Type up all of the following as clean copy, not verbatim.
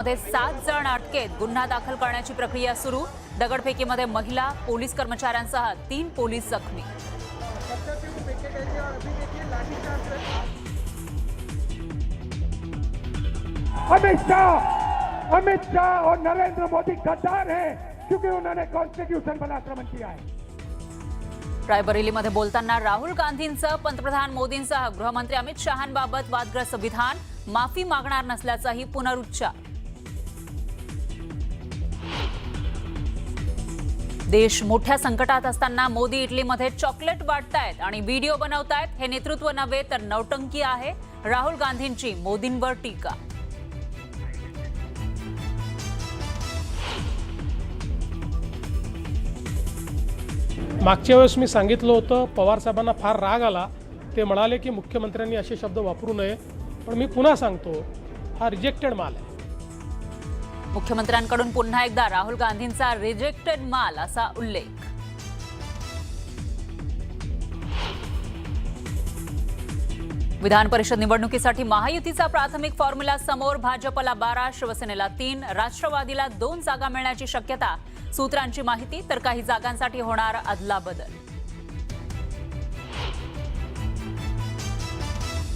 दगडफेकीमध्ये 7 जण अटकेत, गुन्हा दाखल करण्याची प्रक्रिया सुरू। दगडफेकीमध्ये महिला, पोलीस कर्मचाऱ्यांसह 3 पोलीस जखमी। अमित शाह और नरेंद्र मोदी गद्दार हैं क्योंकि उन्होंने कॉन्स्टिट्यूशन पर आक्रमण किया है। रायबरेलीमध्ये बोलताना राहुल गांधींचं पंतप्रधान मोदींसह गृहमंत्री अमित शहांबाबत वादग्रस्त विधान, माफी मागणार नसल्याचाही पुनरुच्चार। देश मोठ्या संकटात असताना मोदी इटलीमध्ये चॉकलेट वाटतायत आणि व्हिडिओ बनवतायत, हे नेतृत्व नव्हे तर नौटंकी आहे, राहुल गांधींची मोदींवर टीका। मागच्या वेळेस मी सांगितलं होतं, पवार साहेबांना फार राग आला, ते म्हणाले की मुख्यमंत्र्यांनी असे शब्द वापरू नये, पण मी पुन्हा सांगतो, हा रिजेक्टेड माल आहे। मुख्यमंत्र्यांकडून पुन्हा एकदा राहुल गांधींचा रिजेक्टेड माल असा उल्लेख। विधान परिषद निवडणुकीसाठी महायुतीचा प्राथमिक फॉर्म्युला समोर, भाजपला 12, शिवसेनेला 3, राष्ट्रवादीला 2 जागा मिळण्याची शक्यता। सूत्रांची माहिती, तर काही जागांसाठी होणार अदलाबदल।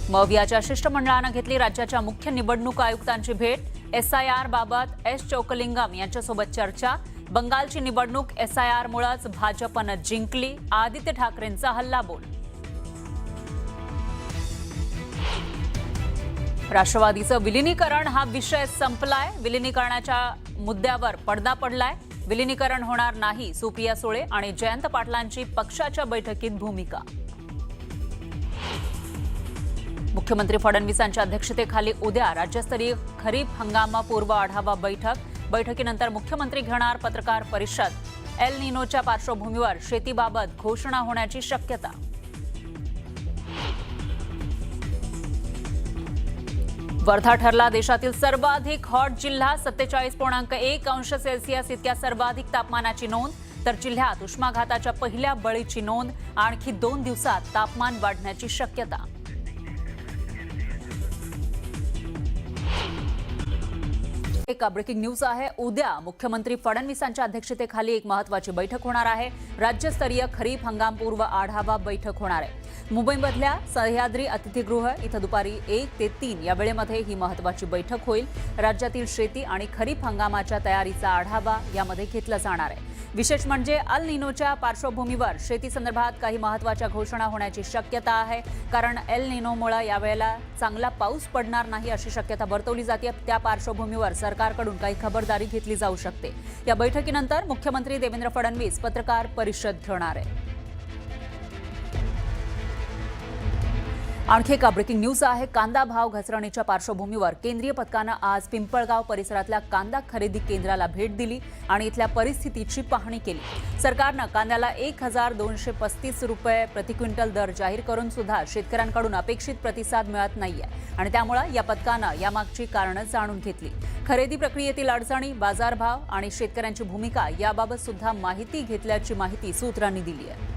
मवियाच्या शिष्टमंडळानं घेतली राज्याच्या मुख्य निवडणूक आयुक्तांची भेट। SIR बाबत एस चोकलिंगम यांच्यासोबत चर्चा। बंगालची निवडणूक SIR मुळेच भाजपनं जिंकली, आदित्य ठाकरेंचा हल्लाबोल। राष्ट्रवादीचं विलिनीकरण हा विषय संपलाय, विलिनीकरणाच्या मुद्द्यावर पडदा पडलाय। विलिनीकरण होणार नाही, सुप्रिया सुळे आणि जयंत पाटलांची पक्षाच्या बैठकीत भूमिका। मुख्यमंत्री फडणवीसांच्या अध्यक्षतेखाली उद्या राज्यस्तरीय खरीप हंगामापूर्व आढावा बैठकीनंतर मुख्यमंत्री घेणार पत्रकार परिषद। एल निनोच्या पार्श्वभूमीवर शेतीबाबत घोषणा होण्याची शक्यता। वर्धा ठरला देशातील सर्वाधिक हॉट जिल्हा, 47.1 अंश सेल्सिअस इतक्या सर्वाधिक तापमानाची नोंद, तर जिल्ह्यात उष्माघाताच्या पहिल्या बळीची नोंद। आणखी 2 दिवसात तापमान वाढण्याची शक्यता। एक ब्रेकिंग न्यूज आहे, उद्या मुख्यमंत्री फडणवीसांच्या अध्यक्षतेखाली एक महत्त्वाची बैठक होणार आहे। राज्यस्तरीय खरीप हंगामपूर्व आढावा बैठक होणार आहे। मुंबईमधल्या सह्याद्री अतिथीगृह इथं दुपारी 1 ते 3 या वेळेमध्ये ही महत्त्वाची बैठक होईल। राज्यातील शेती आणि खरीप हंगामाच्या तयारीचा आढावा यामध्ये घेतला जाणार आहे। विशेष म्हणजे अल निनोच्या पार्श्वभूमीवर शेतीसंदर्भात काही महत्त्वाच्या घोषणा होण्याची शक्यता आहे, कारण एल निनोमुळे यावेळेला चांगला पाऊस पडणार नाही अशी शक्यता वर्तवली जाते। त्या पार्श्वभूमीवर सरकारकडून काही खबरदारी घेतली जाऊ शकते। या बैठकीनंतर मुख्यमंत्री देवेंद्र फडणवीस पत्रकार परिषद घेणार आहे। आणखी एक ब्रेकिंग न्यूज आहे, कांदा भाव घसरणीच्या पार्श्वभूमीवर केंद्रीय पथकानं आज पिंपळगाव परिसरातल्या कांदा खरेदी केंद्राला भेट दिली आणि इथल्या परिस्थितीची पाहणी केली। सरकारनं कांद्याला 1235 रुपये प्रति क्विंटल दर जाहीर करून सुद्धा शेतकऱ्यांकडून अपेक्षित प्रतिसाद मिळत नाहीये आणि त्यामुळे या पथकानं यामागची कारणं जाणून घेतली। खरेदी प्रक्रियेतील अडचणी, बाजारभाव आणि शेतकऱ्यांची भूमिका याबाबत सुद्धा माहिती घेतल्याची माहिती सूत्रांनी दिली आहे।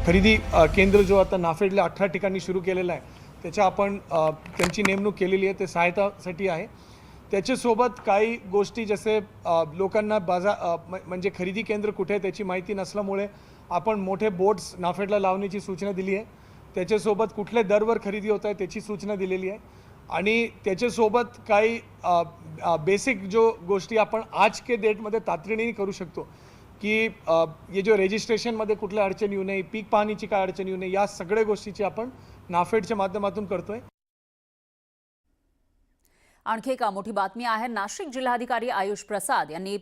खरेदी केंद्र जो आता नाफेडला 18 ठिकाणी सुरू केलेला आहे, त्याच्या आपण त्यांची नेमणूक केलेली आहे, ते सहायतासाठी आहे। त्याच्यासोबत काही गोष्टी जसे लोकांना म्हणजे खरेदी केंद्र कुठे आहे त्याची माहिती नसल्यामुळे आपण मोठे बोर्ड्स नाफेडला लावण्याची सूचना दिली आहे। त्याच्यासोबत कुठल्या दरवर खरेदी होत आहे त्याची सूचना दिलेली आहे आणि त्याच्यासोबत काही बेसिक जो गोष्टी आपण आज के डेटमध्ये तातडीने करू शकतो की ये जो रजिस्ट्रेशनमध्ये कुठल्या अडचण येऊ नये, पीक पाहणीची काय अडचण येऊ नये, या सगळ्या गोष्टीची आपण नाफेडच्या माध्यमातून करतोय। आणखी एक मोठी बातमी आहे, नाशिक जिल्हाधिकारी आयुष प्रसाद यांनी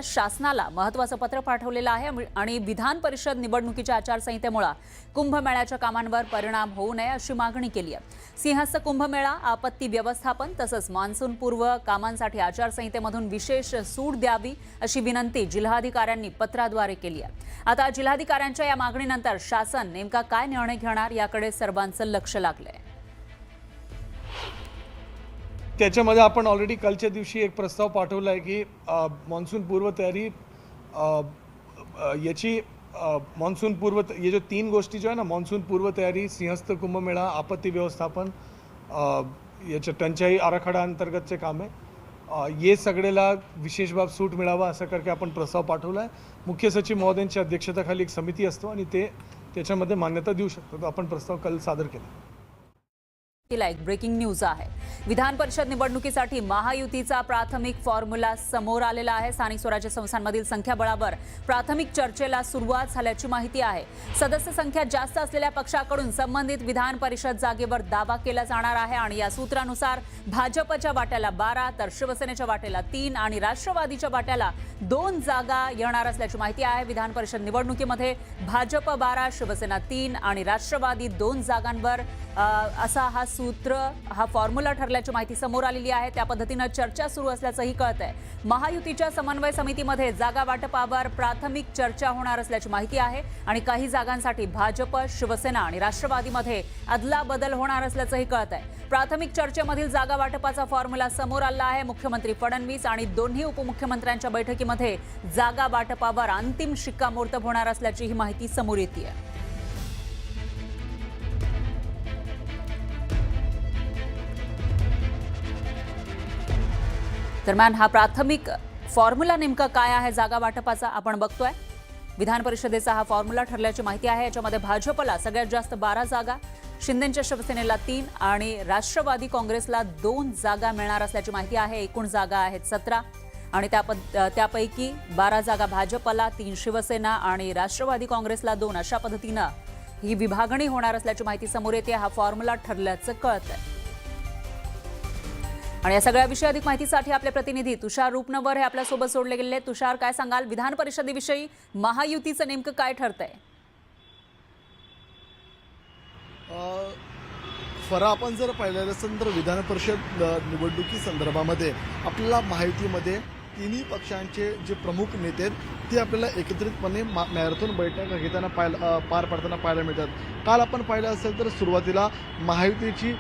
शासनाला महत्त्वाचं पत्र पाठवलेलं आहे आणि विधान परिषद निवडणुकीच्या आचारसंहितेमुळे कुंभमेळ्याच्या कामांवर परिणाम होऊ नये अशी मागणी केली आहे। सिंहस्थ कुंभमेळा, आपत्ती व्यवस्थापन तसंच मान्सून पूर्व कामांसाठी आचारसंहितेमधून विशेष सूट द्यावी अशी विनंती जिल्हाधिकाऱ्यांनी पत्राद्वारे केली आहे। आता जिल्हाधिकाऱ्यांच्या या मागणीनंतर शासन नेमका काय निर्णय घेणार याकडे सर्वांचं लक्ष लागलंय। त्याच्यामध्ये आपण ऑलरेडी कालच्या दिवशी एक प्रस्ताव पाठवला आहे की मान्सून पूर्व तयारी याची मान्सून पूर्व ये जो 3 गोष्टी जो आहे ना, मान्सून पूर्व तयारी, सिंहस्थ कुंभमेळा, आपत्ती व्यवस्थापन याच्या टंचाई आराखडा अंतर्गतचे काम आहे. ये सगळेला विशेष बाब सूट मिळावा असं करके आपण प्रस्ताव पाठवला आहे. मुख्य सचिव महोदयांच्या अध्यक्षतेखाली एक समिती असतो आणि ते त्याच्यामध्ये मान्यता देऊ शकतो. तो आपण प्रस्ताव काल सादर केला. तिला एक ब्रेकिंग न्यूज आहे. विधान परिषद निवडणुकीसाठी महायुतीचा प्राथमिक फॉर्म्युला समोर आलेला आहे. स्थानिक स्वराज्य संस्थांमधील संख्याबळावर प्राथमिक चर्चेला सुरुवात झाल्याची माहिती आहे. सदस्य संख्या जास्त असलेल्या पक्षाकडून संबंधित विधान परिषद जागेवर दावा केला जाणार आहे आणि या सूत्रानुसार भाजपच्या वाट्याला 12 तर शिवसेनेच्या वाट्याला 3 आणि राष्ट्रवादीच्या वाट्याला 2 जागा येणार असल्याची माहिती आहे. विधान परिषद निवडणुकीमध्ये भाजप 12, शिवसेना 3 आणि राष्ट्रवादी 2 जागांवर असा हा फॉर्म्युला ठरल्याची माहिती समोर आलेली आहे. त्या पद्धतीनं चर्चा सुरू असल्याचंही कळतंय. महायुतीच्या समन्वय समितीमध्ये जागा वाटपावर प्राथमिक चर्चा होणार असल्याची माहिती आहे आणि काही जागांसाठी भाजप, शिवसेना आणि राष्ट्रवादीमध्ये अदलाबदल होणार असल्याचंही कळतंय. प्राथमिक चर्चेमधील जागा वाटपाचा फॉर्म्युला समोर आला आहे. मुख्यमंत्री फडणवीस आणि दोन्ही उपमुख्यमंत्र्यांच्या बैठकीमध्ये जागा वाटपावर अंतिम शिक्कामोर्तब होणार असल्याची ही माहिती समोर येते. दरम्यान हा प्राथमिक फॉर्म्युला नेमका काय आहे जागा वाटपाचा आपण बघतोय. विधान परिषदेचा हा फॉर्म्युला ठरल्याची माहिती आहे. याच्यामध्ये भाजपला सगळ्यात जास्त 12 जागा, शिंदेच्या शिवसेनेला 3 आणि राष्ट्रवादी काँग्रेसला 2 जागा मिळणार असल्याची माहिती आहे. एकूण जागा आहेत 17 आणि त्यापैकी 12 जागा भाजपला, 3 शिवसेना आणि राष्ट्रवादी काँग्रेसला 2 अशा पद्धतीनं ही विभागणी होणार असल्याची माहिती समोर येते. हा फॉर्म्युला ठरल्याचं कळतंय. आणि या सगळ्या विषयी अधिक माहितीसाठी आपले प्रतिनिधी तुषार रूपनवर हे आपल्यासोबत जोडले गेले. तुषार, काय सांगाल विधान परिषदेविषयी महायुतीचं नेमकं काय ठरतंय? फरा आपण जर पाहिलं असेल तर विधान परिषद निवडणुकी संदर्भामध्ये आपल्याला माहितीमध्ये तिन्ही पक्षांचे जे प्रमुख नेते आहेत ते आपल्याला एकत्रितपणे मॅरेथॉन बैठक घेताना पार पाडताना पाहायला मिळतात. काल आपण पाहिलं असेल तर सुरुवातीला महायुतीची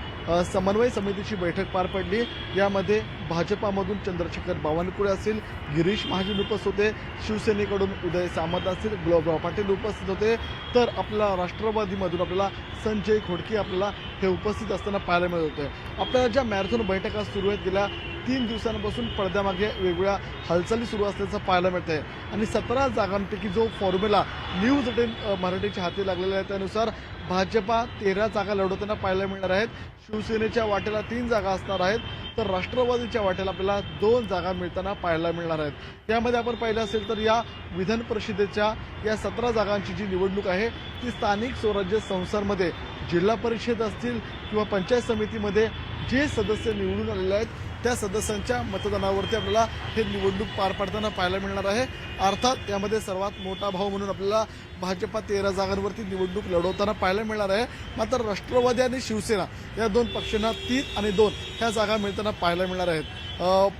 समन्वय समितीची बैठक पार पडली. यामध्ये भाजपामधून चंद्रशेखर बावनकुळे असतील, गिरीश महाजन उपस्थित होते, शिवसेनेकडून उदय सामंत असतील, गुलाबराव पाटील उपस्थित होते, तर आपला राष्ट्रवादीमधून आपल्याला संजय खोडके आपल्याला हे उपस्थित असताना पाहायला मिळत होते. आपल्याला ज्या मॅरेथॉन बैठका सुरू आहेत गेल्या 3 दिवसांपासून पडद्यामागे वेगवेगळ्या हालचाली सुरू असल्याचं पाहायला मिळत आहे आणि 17 जागांपैकी जो फॉर्म्युला न्यूज 18 मराठीच्या हाती लागलेला आहे त्यानुसार भाजपा 13 जागा लढवताना पाहायला मिळणार आहेत. शिवसेनेच्या वाटेला 3 जागा असणार आहेत तर राष्ट्रवादीच्या वाटेला आपल्याला 2 जागा मिळताना पाहायला मिळणार आहेत. यामध्ये आपण पाहिलं असेल तर या विधान परिषदेच्या या 17 जागांची जी निवडणूक आहे ती स्थानिक स्वराज्य संस्थांमध्ये जिल्हा परिषद असतील किंवा पंचायत समितीमध्ये जे सदस्य निवडून आलेले आहेत त्या सदस्यांच्या मतदानावरती आपल्याला हे निवडणूक पार पाडताना पाहायला मिळणार आहे. अर्थात यामध्ये सर्वात मोठा भाव म्हणून आपल्याला भाजपा 13 जागांवरती निवडणूक लढवताना पाहायला मिळणार आहे. मात्र राष्ट्रवादी आणि शिवसेना या 2 पक्षांना 3 आणि 2 ह्या जागा मिळताना पाहायला मिळणार आहेत.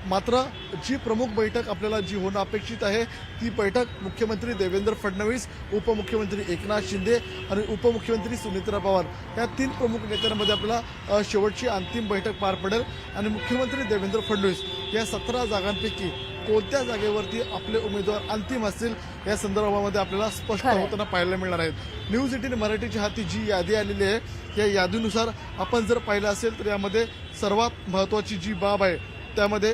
मात्र जी प्रमुख बैठक आपल्याला जी होणं अपेक्षित आहे ती बैठक मुख्यमंत्री देवेंद्र फडणवीस, उपमुख्यमंत्री एकनाथ शिंदे आणि उपमुख्यमंत्री सुनेत्रा पवार या 3 प्रमुख नेत्यांमध्ये आपल्याला शेवटची अंतिम बैठक पार पडेल आणि मुख्यमंत्री देवेंद्र फडणवीस या 17 जागांपैकी कोणत्या जागेवरती आपले उमेदवार अंतिम असतील या संदर्भामध्ये आपल्याला स्पष्ट होताना पाहायला मिळणार आहेत. न्यूज 18 मराठीच्या हाती जी यादी आलेली आहे या यादीनुसार आपण जर पाहिलं असेल तर यामध्ये सर्वात महत्त्वाची जी बाब आहे त्यामध्ये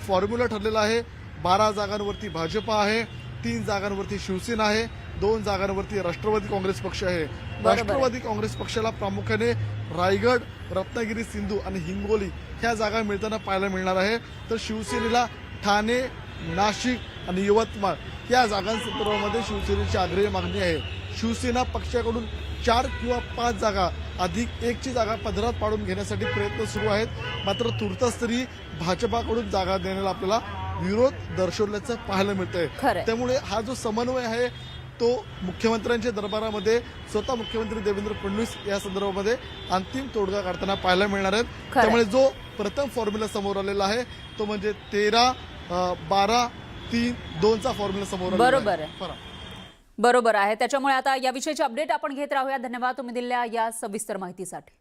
फॉर्म्युला ठरलेला आहे. 12 जागांवरती भाजपा आहे, 3 जागांवरती शिवसेना आहे, 2 जागांवरती राष्ट्रवादी काँग्रेस पक्ष आहे. राष्ट्रवादी काँग्रेस पक्षाला प्रामुख्याने रायगड, रत्नागिरी, सिंधू आणि हिंगोली ह्या जागा मिळताना पाहायला मिळणार आहे. तर शिवसेनेला ठाणे, नाशिक आणि यवतमाळ या जागांसंदर्भामध्ये शिवसेनेची आग्रही मागणी आहे. शिवसेना पक्षाकडून 4 किंवा 5 जागा अधिक 1ची जागा पदरात पाडून घेण्यासाठी प्रयत्न सुरू आहेत. मात्र तुर्तास तरी भाजपाकडून जागा देण्याला आपल्याला विरोध दर्शवल्याचं पाहायला मिळतंय. त्यामुळे हा जो समन्वय आहे तो मुख्यमंत्र्यांच्या दरबारामध्ये स्वतः मुख्यमंत्री देवेंद्र फडणवीस या संदर्भामध्ये अंतिम तोडगा काढताना पाहायला मिळणार आहेत. त्यामुळे जो प्रथम फॉर्म्युला समोर आलेला आहे तो म्हणजे 13, 12, 3, 2चा फॉर्म्युला समोर बरोबर आहे. बरोबर आहे. त्याच्यामुळे आता याविषयीची अपडेट आपण घेत राहूया. धन्यवाद तुम्ही दिलेल्या या सविस्तर माहितीसाठी.